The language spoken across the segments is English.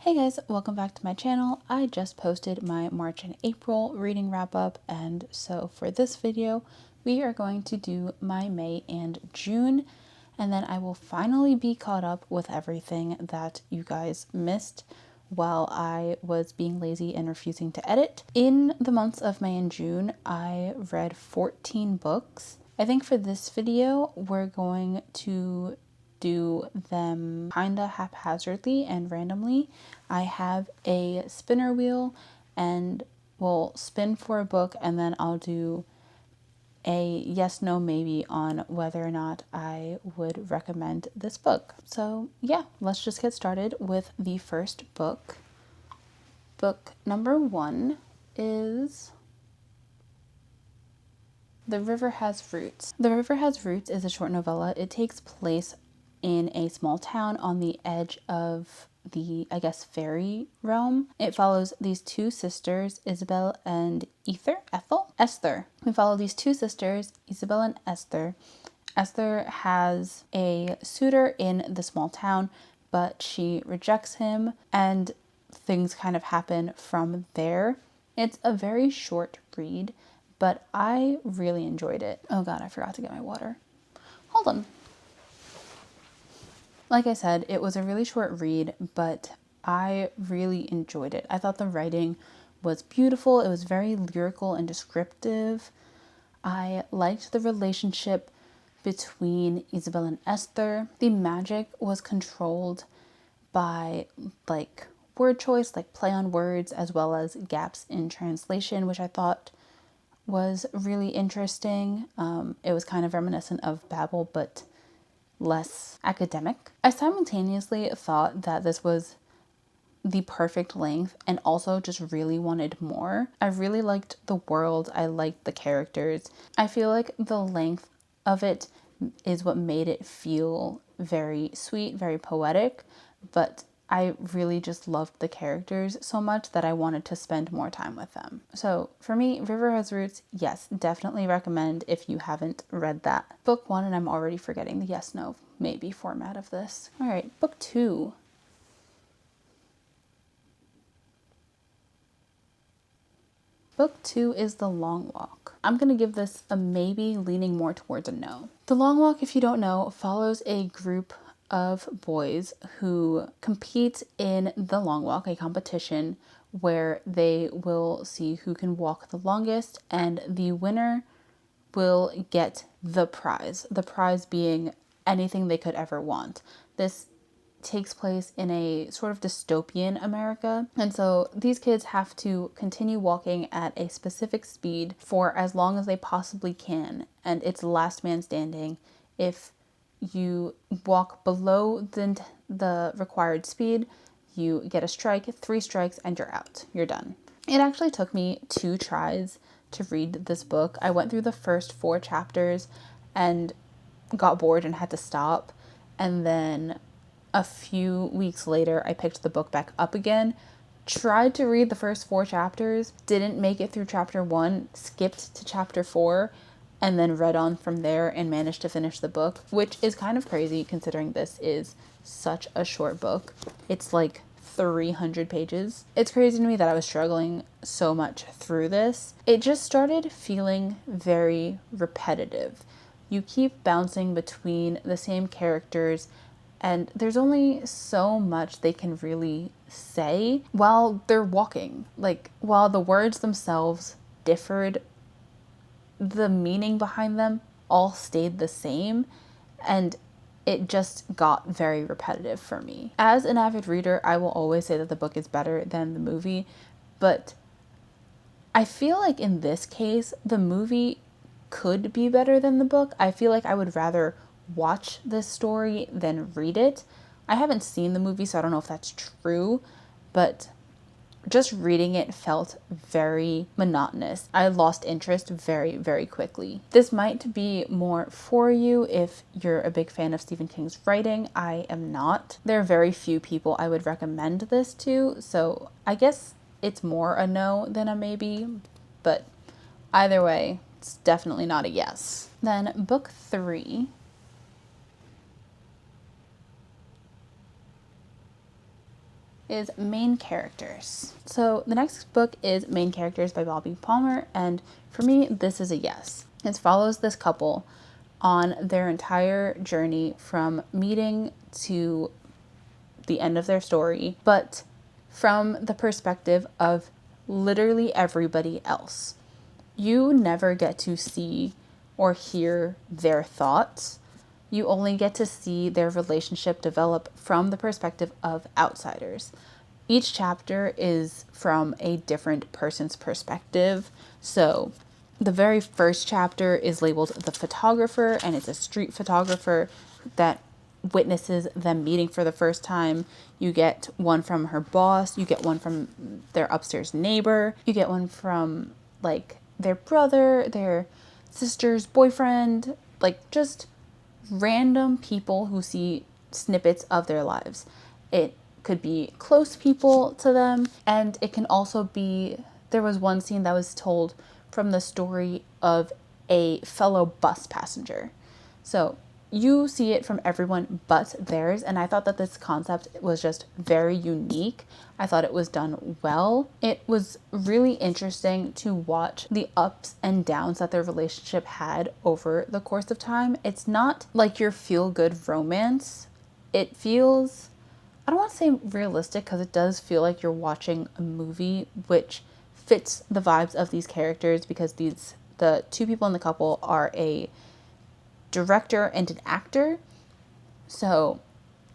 Hey guys, welcome back to my channel. I just posted my March and April reading wrap up, and so for this video we are going to do my May and June, and then I will finally be caught up with everything that you guys missed while I was being lazy and refusing to edit. In the months of May and June, I read 14 books. I think for this video we're going to do them kinda haphazardly and randomly. I have a spinner wheel and we'll spin for a book, and then I'll do a yes, no, maybe on whether or not I would recommend this book. So yeah, let's just get started with the first book. Book number 1 is The River Has Roots. The River Has Roots is a short novella. It takes place in a small town on the edge of the, I guess, fairy realm. It follows these two sisters, Isabel and Esther. We follow these two sisters, Isabel and Esther. Esther has a suitor in the small town, but she rejects him, and things kind of happen from there. It's a very short read, but I really enjoyed it. Oh god, I forgot to get my water. Hold on. Like I said, it was a really short read, but I really enjoyed it. I thought the writing was beautiful. It was very lyrical and descriptive. I liked the relationship between Isabel and Esther. The magic was controlled by like word choice, like play on words, as well as gaps in translation, which I thought was really interesting. It was kind of reminiscent of Babel, but less academic. I simultaneously thought that this was the perfect length and also just really wanted more. I really liked the world. I liked the characters. I feel like the length of it is what made it feel very sweet, very poetic, but I really just loved the characters so much that I wanted to spend more time with them. So for me, River Has Roots, yes, definitely recommend if you haven't read that. Book 1, and I'm already forgetting the yes, no, maybe format of this. All right, book 2. Book 2 is The Long Walk. I'm going to give this a maybe, leaning more towards a no. The Long Walk, if you don't know, follows a group of boys who compete in the long walk, a competition where they will see who can walk the longest, and the winner will get the prize being anything they could ever want. This takes place in a sort of dystopian America, and so these kids have to continue walking at a specific speed for as long as they possibly can, and it's last man standing. If you walk below the required speed, you get a strike, 3 strikes, and you're out. You're done. It actually took me 2 tries to read this book. I went through the first 4 chapters and got bored and had to stop. And then a few weeks later, I picked the book back up again, tried to read the first 4 chapters, didn't make it through chapter 1, skipped to chapter 4, and then read on from there and managed to finish the book, which is kind of crazy considering this is such a short book. It's like 300 pages. It's crazy to me that I was struggling so much through this. It just started feeling very repetitive. You keep bouncing between the same characters, and there's only so much they can really say while they're walking. Like, while the words themselves differed, the meaning behind them all stayed the same, and it just got very repetitive for me. As an avid reader, I will always say that the book is better than the movie, but I feel like in this case, the movie could be better than the book. I feel like I would rather watch this story than read it. I haven't seen the movie, so I don't know if that's true, but just reading it felt very monotonous. I lost interest very, very quickly. This might be more for you if you're a big fan of Stephen King's writing. I am not. There are very few people I would recommend this to, so I guess it's more a no than a maybe, but either way, it's definitely not a yes. Then book 3. is Main Characters. So the next book is Main Characters by Bobby Palmer, and for me, this is a yes. It follows this couple on their entire journey from meeting to the end of their story, but from the perspective of literally everybody else. You never get to see or hear their thoughts. You only get to see their relationship develop from the perspective of outsiders. Each chapter is from a different person's perspective. So the very first chapter is labeled The Photographer, and it's a street photographer that witnesses them meeting for the first time. You get one from her boss, you get one from their upstairs neighbor, you get one from like their brother, their sister's boyfriend, like just random people who see snippets of their lives. It could be close people to them, and it can also be, there was one scene that was told from the story of a fellow bus passenger. So you see it from everyone but theirs, and I thought that this concept was just very unique. I thought it was done well. It was really interesting to watch the ups and downs that their relationship had over the course of time. It's not like your feel-good romance. It feels, I don't want to say realistic, because it does feel like you're watching a movie, which fits the vibes of these characters, because the two people in the couple are a director and an actor, so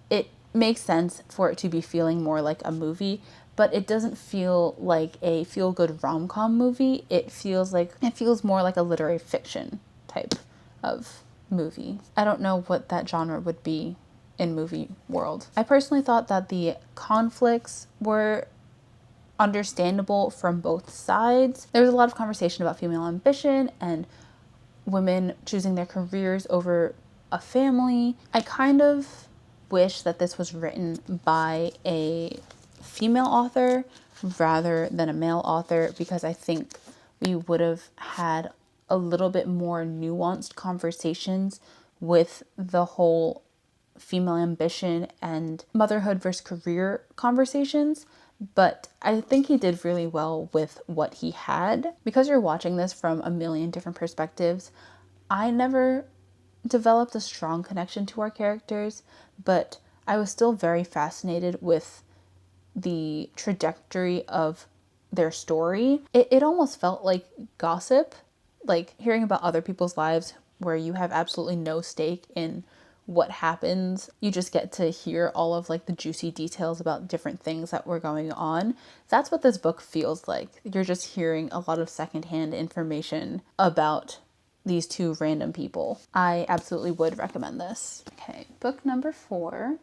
it makes sense for it to be feeling more like a movie, but it doesn't feel like a feel-good rom-com movie. It feels more like a literary fiction type of movie. I don't know what that genre would be in movie world. I personally thought that the conflicts were understandable from both sides. There was a lot of conversation about female ambition and women choosing their careers over a family. I kind of wish that this was written by a female author rather than a male author, because I think we would have had a little bit more nuanced conversations with the whole female ambition and motherhood versus career conversations. But I think he did really well with what he had. Because you're watching this from a million different perspectives, I never developed a strong connection to our characters, but I was still very fascinated with the trajectory of their story. It almost felt like gossip, like hearing about other people's lives where you have absolutely no stake in what happens. You just get to hear all of like the juicy details about different things that were going on. That's what this book feels like. You're just hearing a lot of secondhand information about these two random people. I absolutely would recommend this. Okay, book number 4.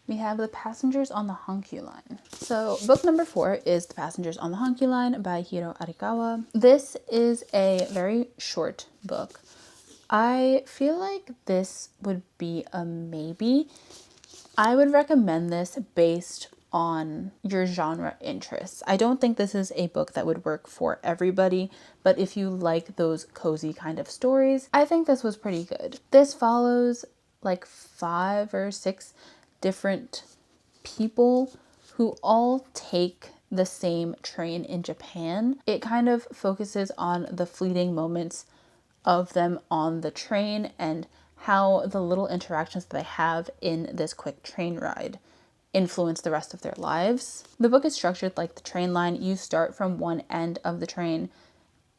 We have The Passengers on the Hankyu Line. So book number 4 is The Passengers on the Hankyu Line by Hiro Arikawa. This is a very short book. I feel like this would be a maybe. I would recommend this based on your genre interests. I don't think this is a book that would work for everybody, but if you like those cozy kind of stories, I think this was pretty good. This follows like 5 or 6 different people who all take the same train in Japan. It kind of focuses on the fleeting moments of them on the train and how the little interactions that they have in this quick train ride influence the rest of their lives. The book is structured like the train line. You start from one end of the train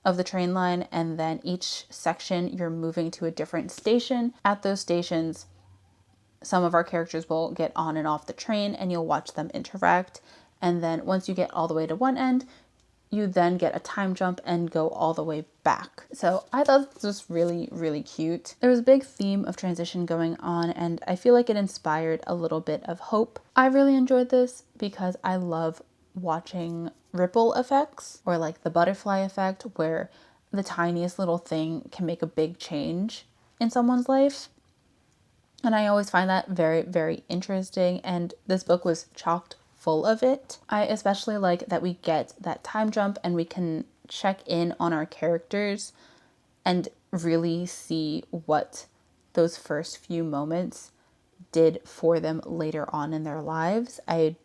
line, and then each section you're moving to a different station. At those stations, some of our characters will get on and off the train and you'll watch them interact. And then once you get all the way to one end, you then get a time jump and go all the way back. So I thought this was really, really cute. There was a big theme of transition going on, and I feel like it inspired a little bit of hope. I really enjoyed this because I love watching ripple effects, or like the butterfly effect, where the tiniest little thing can make a big change in someone's life. And I always find that very, very interesting, and this book was chocked full of it. I especially like that we get that time jump and we can check in on our characters and really see what those first few moments did for them later on in their lives. I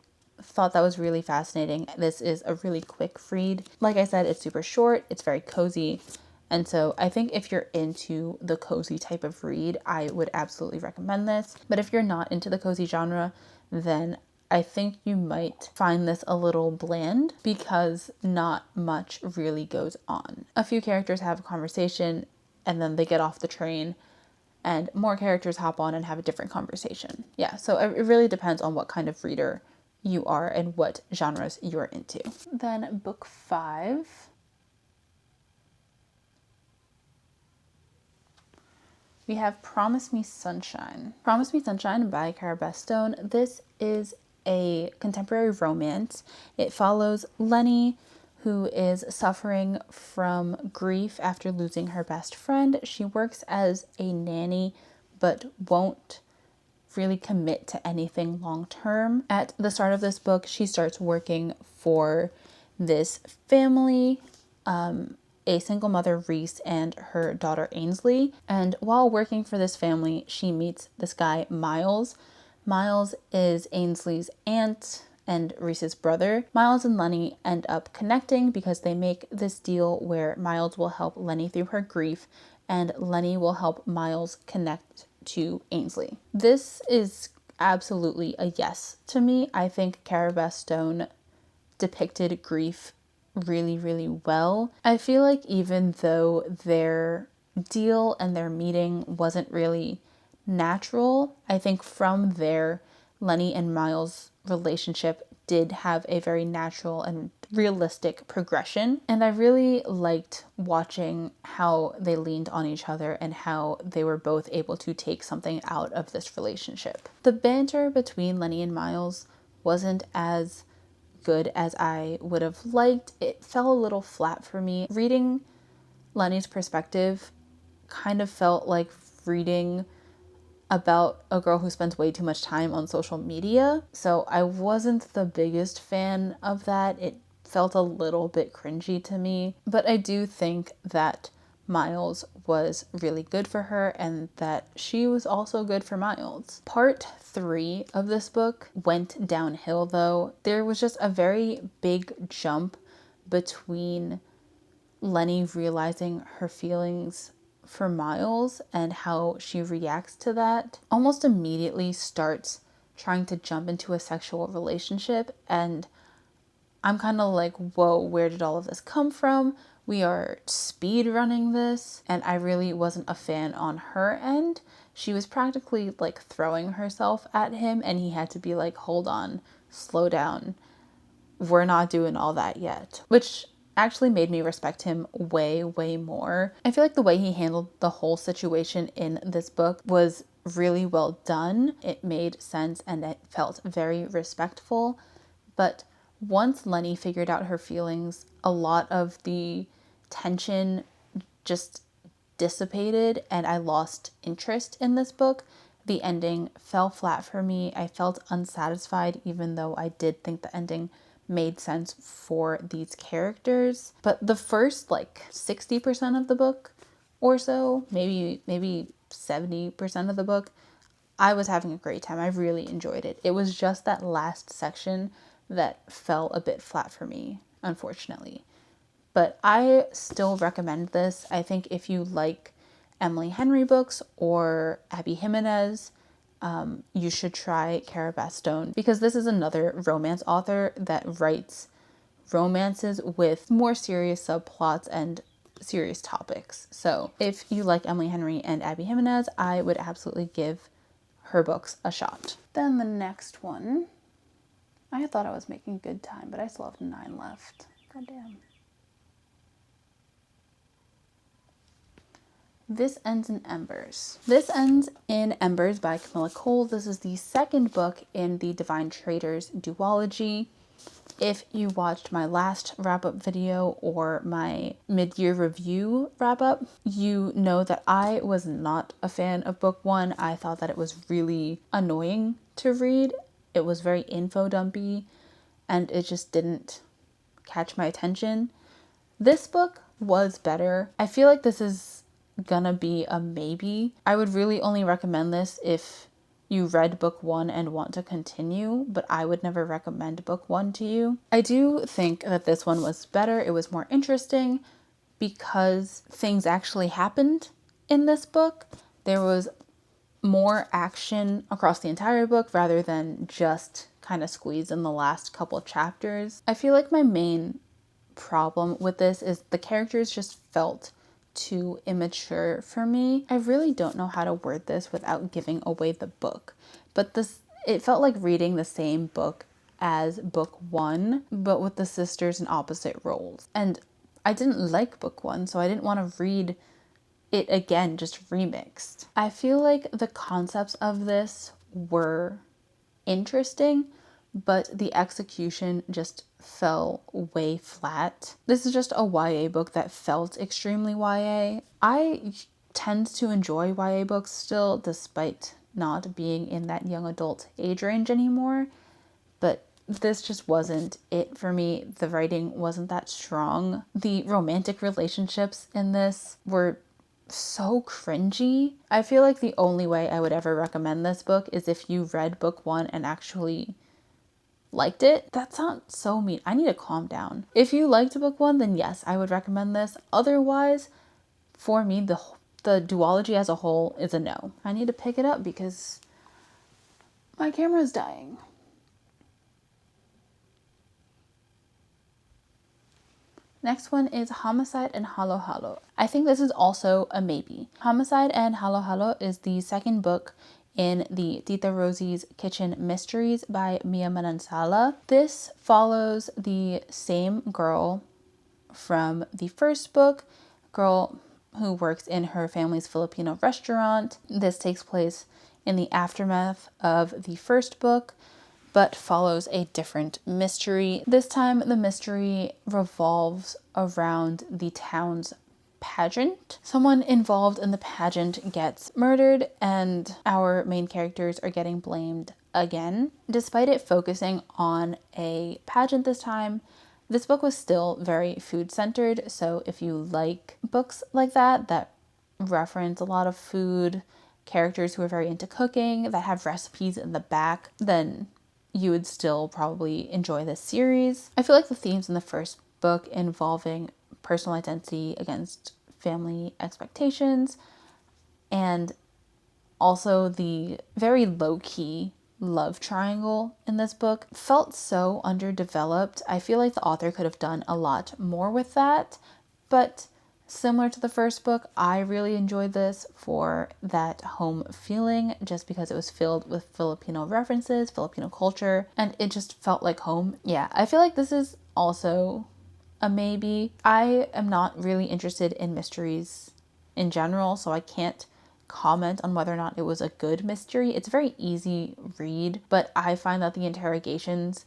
thought that was really fascinating. This is a really quick read. Like I said, it's super short, it's very cozy. And so I think if you're into the cozy type of read, I would absolutely recommend this. But if you're not into the cozy genre, then I think you might find this a little bland because not much really goes on. A few characters have a conversation and then they get off the train and more characters hop on and have a different conversation. Yeah, so it really depends on what kind of reader you are and what genres you're into. Then book 5. We have Promise Me Sunshine. Promise Me Sunshine by Cara Bastone. This is a contemporary romance. It follows Lenny, who is suffering from grief after losing her best friend. She works as a nanny, but won't really commit to anything long term. At the start of this book, she starts working for this family, a single mother, Reese, and her daughter, Ainsley. And while working for this family, she meets this guy, Miles. Miles is Ainsley's aunt and Reese's brother. Miles and Lenny end up connecting because they make this deal where Miles will help Lenny through her grief and Lenny will help Miles connect to Ainsley. This is absolutely a yes to me. I think Cara Bastone depicted grief really, really well. I feel like even though their deal and their meeting wasn't really natural, I think from there, Lenny and Miles' relationship did have a very natural and realistic progression. And I really liked watching how they leaned on each other and how they were both able to take something out of this relationship. The banter between Lenny and Miles wasn't as good as I would have liked. It fell a little flat for me. Reading Lenny's perspective kind of felt like reading about a girl who spends way too much time on social media. So I wasn't the biggest fan of that. It felt a little bit cringy to me. But I do think that Miles was really good for her and that she was also good for Miles. Part 3 of this book went downhill though. There was just a very big jump between Lenny realizing her feelings for Miles and how she reacts to that. Almost immediately starts trying to jump into a sexual relationship, and I'm kind of like, whoa, where did all of this come from? We are speed running this, and I really wasn't a fan on her end. She was practically like throwing herself at him, and he had to be like, hold on, slow down. We're not doing all that yet, which actually made me respect him way, way more. I feel like the way he handled the whole situation in this book was really well done. It made sense and it felt very respectful. But once Lenny figured out her feelings, a lot of the tension just dissipated and I lost interest in this book. The ending fell flat for me. I felt unsatisfied even though I did think the ending made sense for these characters. But the first like 60% of the book or so, maybe 70% of the book, I was having a great time. I really enjoyed it. It was just that last section that fell a bit flat for me, unfortunately. But I still recommend this. I think if you like Emily Henry books or Abby Jimenez, you should try Cara Bastone because this is another romance author that writes romances with more serious subplots and serious topics. So if you like Emily Henry and Abby Jimenez, I would absolutely give her books a shot. Then the next one, I thought I was making good time, but I still have 9 left. Goddamn. This Ends in Embers. This Ends in Embers by Kamilah Cole. This is the second book in the Divine Traders duology. If you watched my last wrap-up video or my mid-year review wrap-up, you know that I was not a fan of book 1. I thought that it was really annoying to read. It was very info dumpy and it just didn't catch my attention. This book was better. I feel like this is gonna be a maybe. I would really only recommend this if you read book 1 and want to continue, but I would never recommend book 1 to you. I do think that this one was better. It was more interesting because things actually happened in this book. There was more action across the entire book rather than just kind of squeezed in the last couple chapters. I feel like my main problem with this is the characters just felt too immature for me. I really don't know how to word this without giving away the book, but it felt like reading the same book as book 1, but with the sisters in opposite roles. And I didn't like book 1, so I didn't want to read it again, just remixed. I feel like the concepts of this were interesting, but the execution just fell way flat. This is just a YA book that felt extremely YA. I tend to enjoy YA books still, despite not being in that young adult age range anymore, but this just wasn't it for me. The writing wasn't that strong. The romantic relationships in this were so cringy. I feel like the only way I would ever recommend this book is if you read book 1 and actually liked it. That sounds so mean. I need to calm down. If you liked book 1, then yes, I would recommend this. Otherwise, for me, the duology as a whole is a no. I need to pick it up because my camera is dying. Next one is Homicide and Halo Halo. I think this is also a maybe. Homicide and Halo Halo is the second book in the Tita Rosie's Kitchen Mysteries by Mia Manansala. This follows the same girl from the first book, girl who works in her family's Filipino restaurant. This takes place in the aftermath of the first book, but follows a different mystery. This time, the mystery revolves around the town's pageant. Someone involved in the pageant gets murdered, and our main characters are getting blamed again. Despite it focusing on a pageant this time, this book was still very food-centered, so if you like books like that reference a lot of food, characters who are very into cooking, that have recipes in the back, then you would still probably enjoy this series. I feel like the themes in the first book involving personal identity against family expectations and also the very low-key love triangle in this book felt so underdeveloped. I feel like the author could have done a lot more with that, but similar to the first book, I really enjoyed this for that home feeling just because it was filled with Filipino references, Filipino culture, and it just felt like home. Yeah, I feel like this is also a maybe. I am not really interested in mysteries in general, so I can't comment on whether or not it was a good mystery. It's a very easy read, but I find that the interrogations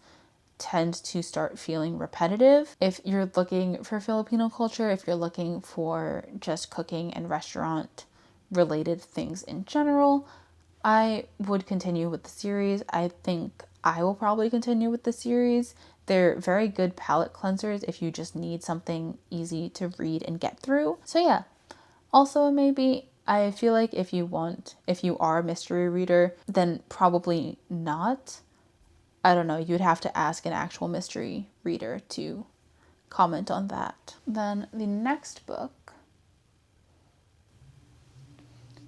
tend to start feeling repetitive. If you're looking for Filipino culture, if you're looking for just cooking and restaurant related things in general, I would continue with the series. I think I will probably continue with the series. They're very good palate cleansers if you just need something easy to read and get through. So yeah, also maybe. I feel like if you are a mystery reader, then probably not. I don't know, you'd have to ask an actual mystery reader to comment on that. Then the next book,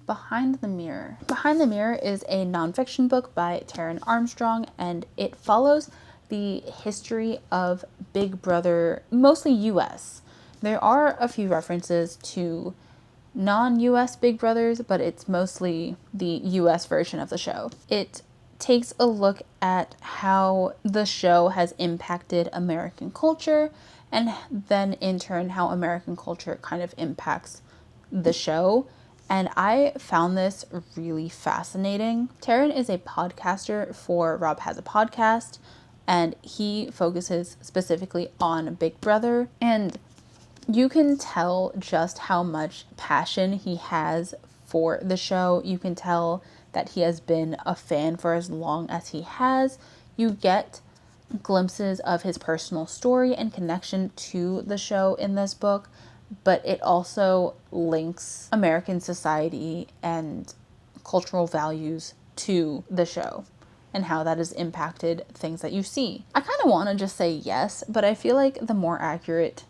Behind the Mirror. Behind the Mirror is a nonfiction book by Taran Armstrong, and it follows the history of Big Brother, mostly US. There are a few references to non-US Big Brothers, but it's mostly the US version of the show. It takes a look at how the show has impacted American culture, and then in turn how American culture kind of impacts the show. And I found this really fascinating. Taran is a podcaster for Rob Has a Podcast, and he focuses specifically on Big Brother, and you can tell just how much passion he has for the show. You can tell that he has been a fan for as long as he has. You get glimpses of his personal story and connection to the show in this book, but it also links American society and cultural values to the show and how that has impacted things that you see. I kind of want to just say yes, but I feel like the more accurate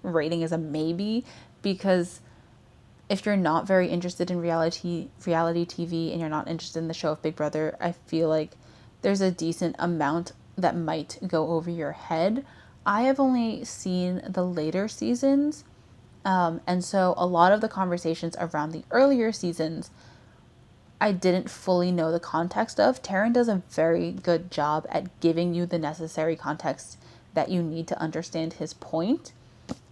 rating is a maybe, because if you're not very interested in reality TV and you're not interested in the show of Big Brother, I feel like there's a decent amount that might go over your head. I have only seen the later seasons, and so a lot of the conversations around the earlier seasons I didn't fully know the context of. Taran does a very good job at giving you the necessary context that you need to understand his point.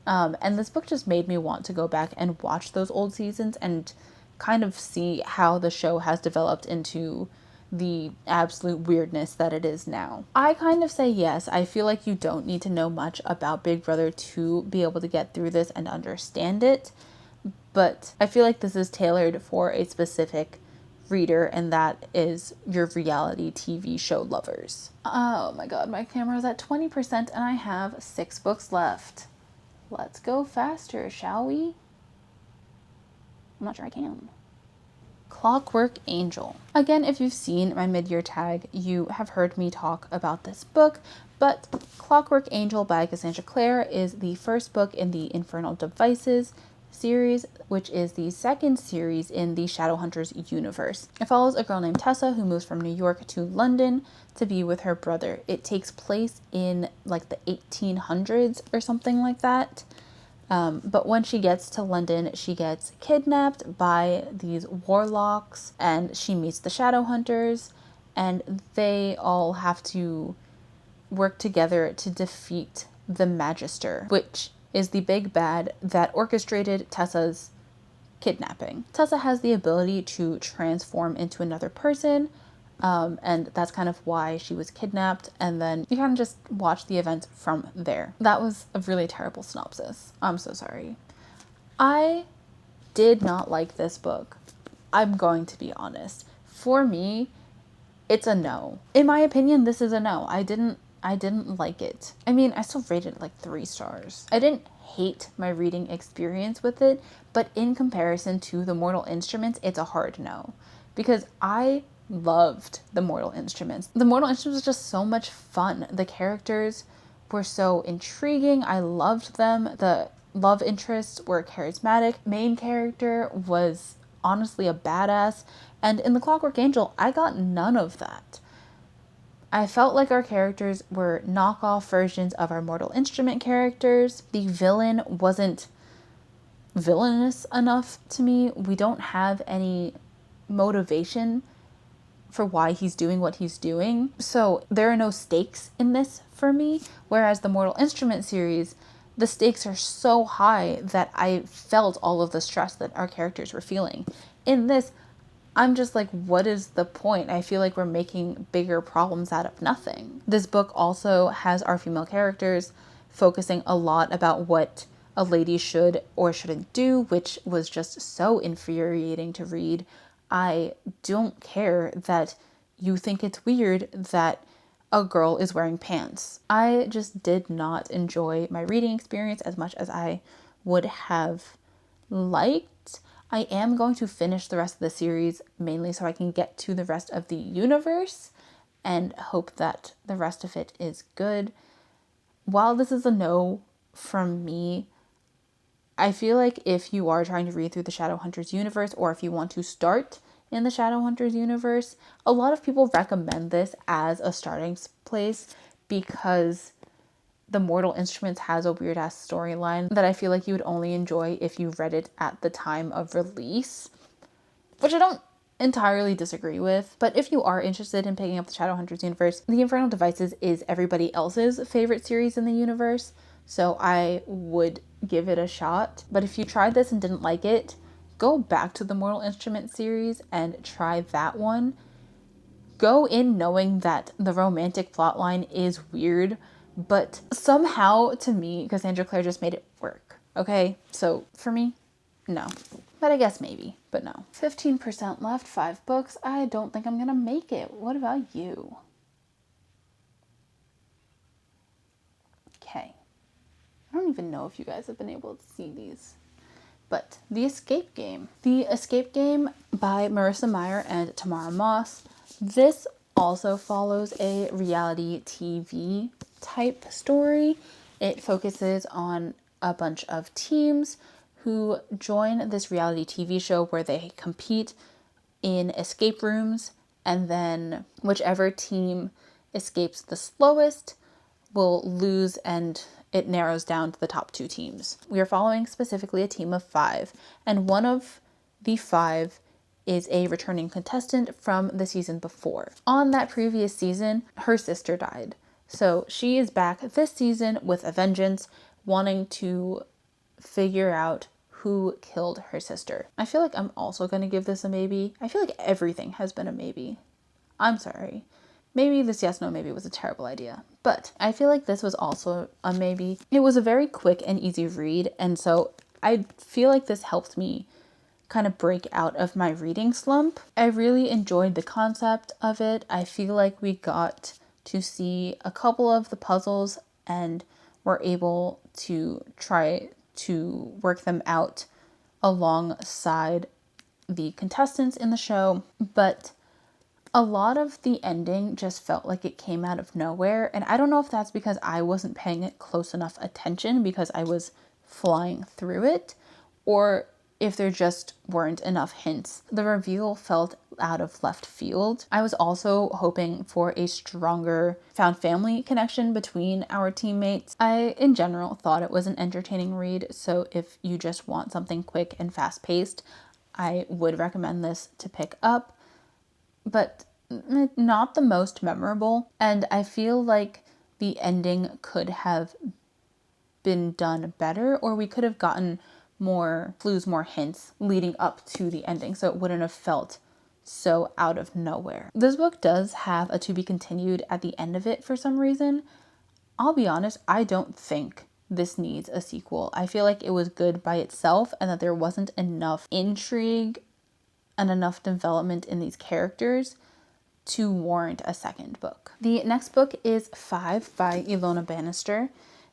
And this book just made me want to go back and watch those old seasons and kind of see how the show has developed into the absolute weirdness that it is now. I kind of say yes. I feel like you don't need to know much about Big Brother to be able to get through this and understand it. But I feel like this is tailored for a specific reader, and that is your reality TV show lovers. Oh my god, my camera is at 20% and I have 6 books left. Let's go faster, shall we? I'm not sure I can. Clockwork Angel. Again, if you've seen my mid-year tag, you have heard me talk about this book, but Clockwork Angel by Cassandra Clare is the first book in the Infernal Devices series, which is the second series in the Shadowhunters universe. It follows a girl named Tessa who moves from New York to London to be with her brother. It takes place in like the 1800s or something like that. But when she gets to London, she gets kidnapped by these warlocks and she meets the Shadowhunters, and they all have to work together to defeat the Magister, which is the big bad that orchestrated Tessa's kidnapping. Tessa has the ability to transform into another person, and that's kind of why she was kidnapped, and then you kind of just watch the events from there. That was a really terrible synopsis. I'm so sorry. I did not like this book. I'm going to be honest. For me, it's a no. In my opinion, this is a no. I didn't like it. I mean, I still rated it like 3 stars. I didn't hate my reading experience with it, but in comparison to The Mortal Instruments, it's a hard no. Because I loved The Mortal Instruments. The Mortal Instruments was just so much fun. The characters were so intriguing. I loved them. The love interests were charismatic. Main character was honestly a badass. And in The Clockwork Angel, I got none of that. I felt like our characters were knockoff versions of our Mortal Instrument characters. The villain wasn't villainous enough to me. We don't have any motivation for why he's doing what he's doing. So there are no stakes in this for me. Whereas the Mortal Instrument series, the stakes are so high that I felt all of the stress that our characters were feeling. In this, I'm just like, what is the point? I feel like we're making bigger problems out of nothing. This book also has our female characters focusing a lot about what a lady should or shouldn't do, which was just so infuriating to read. I don't care that you think it's weird that a girl is wearing pants. I just did not enjoy my reading experience as much as I would have liked. I am going to finish the rest of the series mainly so I can get to the rest of the universe and hope that the rest of it is good. While this is a no from me, I feel like if you are trying to read through the Shadowhunters universe, or if you want to start in the Shadowhunters universe, a lot of people recommend this as a starting place because the Mortal Instruments has a weird ass storyline that I feel like you would only enjoy if you read it at the time of release, which I don't entirely disagree with. But if you are interested in picking up the Shadowhunters universe, The Infernal Devices is everybody else's favorite series in the universe, so I would give it a shot. But if you tried this and didn't like it, go back to the Mortal Instruments series and try that one. Go in knowing that the romantic plotline is weird, but somehow, to me, Cassandra Clare just made it work, okay? So, for me, no. But I guess maybe, but no. 15% left, 5 books. I don't think I'm gonna make it. What about you? Okay. I don't even know if you guys have been able to see these. But The Escape Game. The Escape Game by Marissa Meyer and Tamara Moss. This also follows a reality TV type story. It focuses on a bunch of teams who join this reality TV show where they compete in escape rooms, and then whichever team escapes the slowest will lose, and it narrows down to the top 2 teams. We are following specifically a team of 5, and one of the 5 is a returning contestant from the season before. On that previous season, her sister died. So she is back this season with a vengeance, wanting to figure out who killed her sister. I feel like I'm also going to give this a maybe. I feel like everything has been a maybe. I'm sorry. Maybe this yes, no, maybe was a terrible idea. But I feel like this was also a maybe. It was a very quick and easy read, and so I feel like this helped me kind of break out of my reading slump. I really enjoyed the concept of it. I feel like we got to see a couple of the puzzles and were able to try to work them out alongside the contestants in the show, but a lot of the ending just felt like it came out of nowhere, and I don't know if that's because I wasn't paying it close enough attention because I was flying through it, or if there just weren't enough hints. The reveal felt out of left field. I was also hoping for a stronger found family connection between our teammates. I, in general, thought it was an entertaining read, so if you just want something quick and fast-paced, I would recommend this to pick up, but not the most memorable, and I feel like the ending could have been done better, or we could have gotten more clues, more hints leading up to the ending, so it wouldn't have felt so out of nowhere. This book does have a to be continued at the end of it for some reason. I'll be honest, I don't think this needs a sequel. I feel like it was good by itself and that there wasn't enough intrigue and enough development in these characters to warrant a second book. The next book is 5 by Ilona Bannister.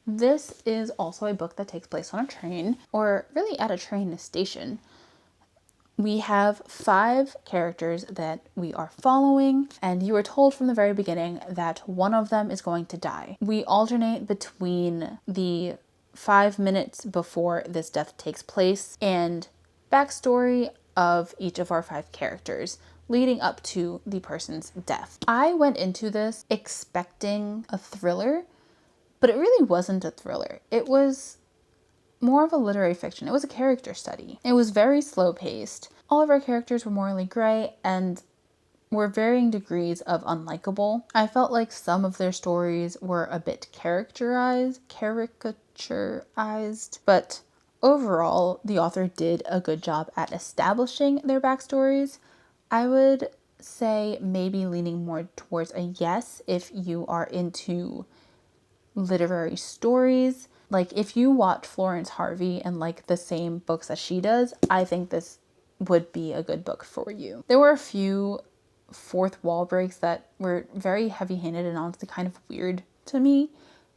This is also a book that takes place on a train, or really at a train station. We have 5 characters that we are following, and you are told from the very beginning that one of them is going to die. We alternate between the 5 minutes before this death takes place and backstory of each of our 5 characters leading up to the person's death. I went into this expecting a thriller, but it really wasn't a thriller. It was more of a literary fiction. It was a character study. It was very slow paced. All of our characters were morally gray and were varying degrees of unlikable. I felt like some of their stories were a bit caricaturized, but overall, the author did a good job at establishing their backstories. I would say maybe leaning more towards a yes if you are into literary stories. Like if you watch Florence Harvey and like the same books as she does, I think this would be a good book for you. There were a few fourth wall breaks that were very heavy-handed and honestly kind of weird to me,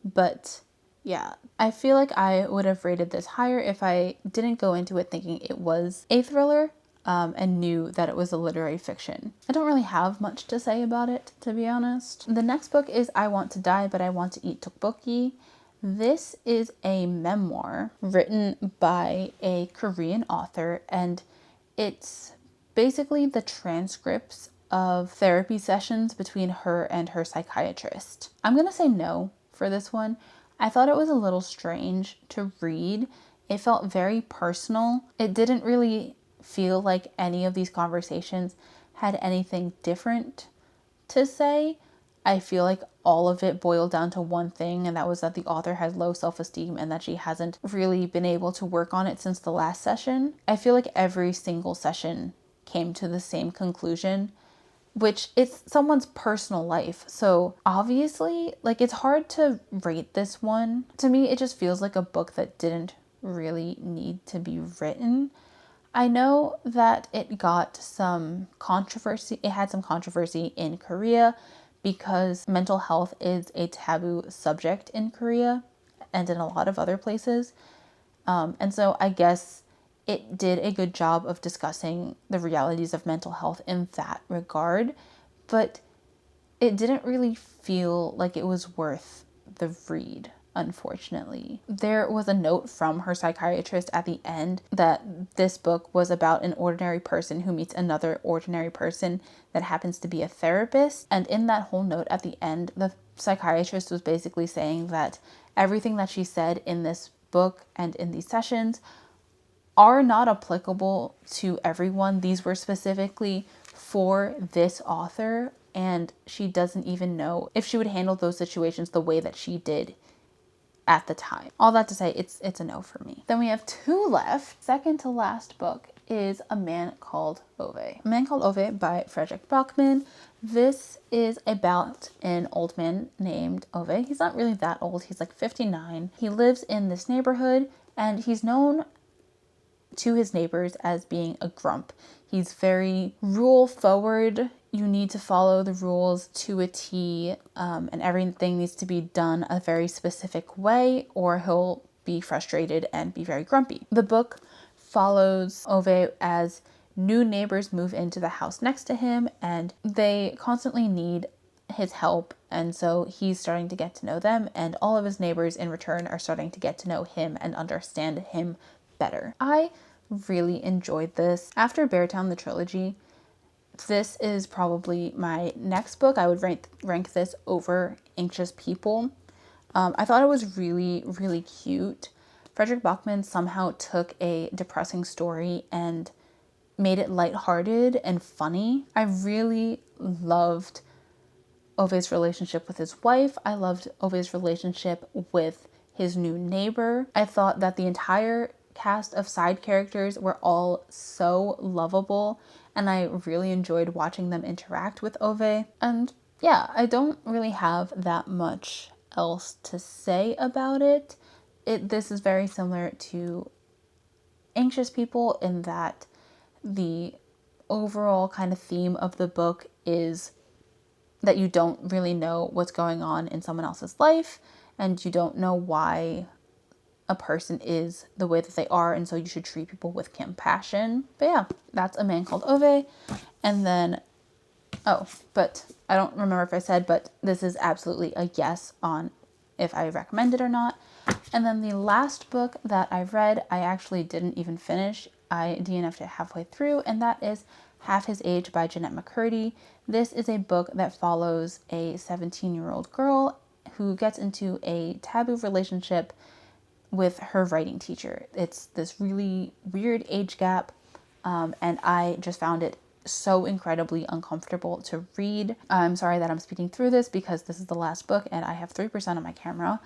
but yeah, I feel like I would have rated this higher if I didn't go into it thinking it was a thriller and knew that it was a literary fiction. I don't really have much to say about it, to be honest. The next book is I Want to Die, But I Want to Eat Tteokbokki. This is a memoir written by a Korean author, and it's basically the transcripts of therapy sessions between her and her psychiatrist. I'm gonna say no for this one. I thought it was a little strange to read. It felt very personal. It didn't really feel like any of these conversations had anything different to say. I feel like all of it boiled down to one thing, and that was that the author has low self-esteem and that she hasn't really been able to work on it since the last session. I feel like every single session came to the same conclusion, which it's someone's personal life. So obviously, like, it's hard to rate this one. To me, it just feels like a book that didn't really need to be written. I know that it got some controversy. It had some controversy in Korea because mental health is a taboo subject in Korea. and in a lot of other places. And so I guess it did a good job of discussing the realities of mental health in that regard, but it didn't really feel like it was worth the read, unfortunately. There was a note from her psychiatrist at the end that this book was about an ordinary person who meets another ordinary person that happens to be a therapist. And in that whole note at the end, the psychiatrist was basically saying that everything that she said in this book and in these sessions are not applicable to everyone. These were specifically for this author, and she doesn't even know if she would handle those situations the way that she did at the time. All that to say, it's a no for me. Then we have 2 left. Second to last book is A Man Called Ove. A Man Called Ove by Fredrik Backman. This is about an old man named Ove. He's not really that old. He's like 59. He lives in this neighborhood, and he's known to his neighbors as being a grump. He's very rule forward. You need to follow the rules to a T, and everything needs to be done a very specific way, or he'll be frustrated and be very grumpy. The book follows Ove as new neighbors move into the house next to him, and they constantly need his help, and so he's starting to get to know them, and all of his neighbors in return are starting to get to know him and understand him better. I really enjoyed this. After Beartown, the trilogy, this is probably my next book. I would rank this over Anxious People. I thought it was really, really cute. Fredrik Backman somehow took a depressing story and made it lighthearted and funny. I really loved Ove's relationship with his wife. I loved Ove's relationship with his new neighbor. I thought that the entire cast of side characters were all so lovable, and I really enjoyed watching them interact with Ove. And yeah, I don't really have that much else to say about it. This is very similar to Anxious People in that the overall kind of theme of the book is that you don't really know what's going on in someone else's life, and you don't know why a person is the way that they are, and so you should treat people with compassion. But yeah, that's A Man Called Ove. And then, but I don't remember if I said, but this is absolutely a yes on if I recommend it or not. And then the last book that I read, I actually didn't even finish. I DNF'd it halfway through, and that is Half His Age by Jennette McCurdy. This is a book that follows a 17-year-old girl who gets into a taboo relationship with her writing teacher. It's this really weird age gap, and I just found it so incredibly uncomfortable to read. I'm sorry that I'm speaking through this because this is the last book and I have 3% on my camera,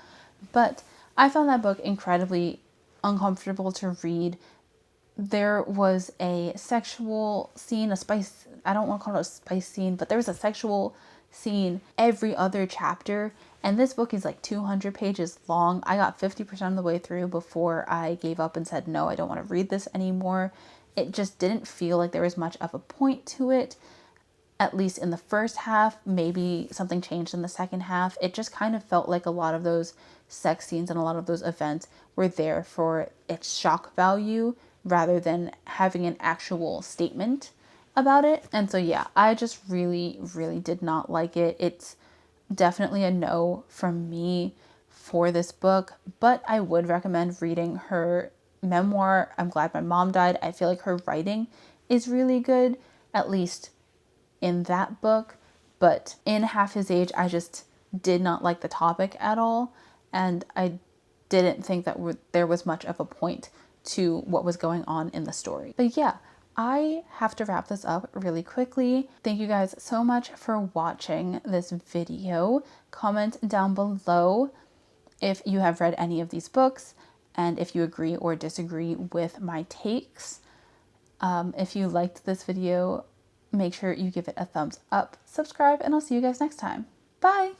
but I found that book incredibly uncomfortable to read. There was a sexual scene, I don't want to call it a spice scene, but there was a sexual scene every other chapter, and this book is like 200 pages long. I got 50% of the way through before I gave up and said, no, I don't want to read this anymore. It just didn't feel like there was much of a point to it, at least in the first half. Maybe something changed in the second half. It just kind of felt like a lot of those sex scenes and a lot of those events were there for its shock value rather than having an actual statement about it. And so yeah, I just really, really did not like it. It's definitely a no from me for this book, but I would recommend reading her memoir, I'm Glad My Mom Died. I feel like her writing is really good, at least in that book, but in Half His Age, I just did not like the topic at all, and I didn't think that there was much of a point to what was going on in the story. But yeah, I have to wrap this up really quickly. Thank you guys so much for watching this video. Comment down below if you have read any of these books and if you agree or disagree with my takes. If you liked this video, make sure you give it a thumbs up, subscribe, and I'll see you guys next time. Bye!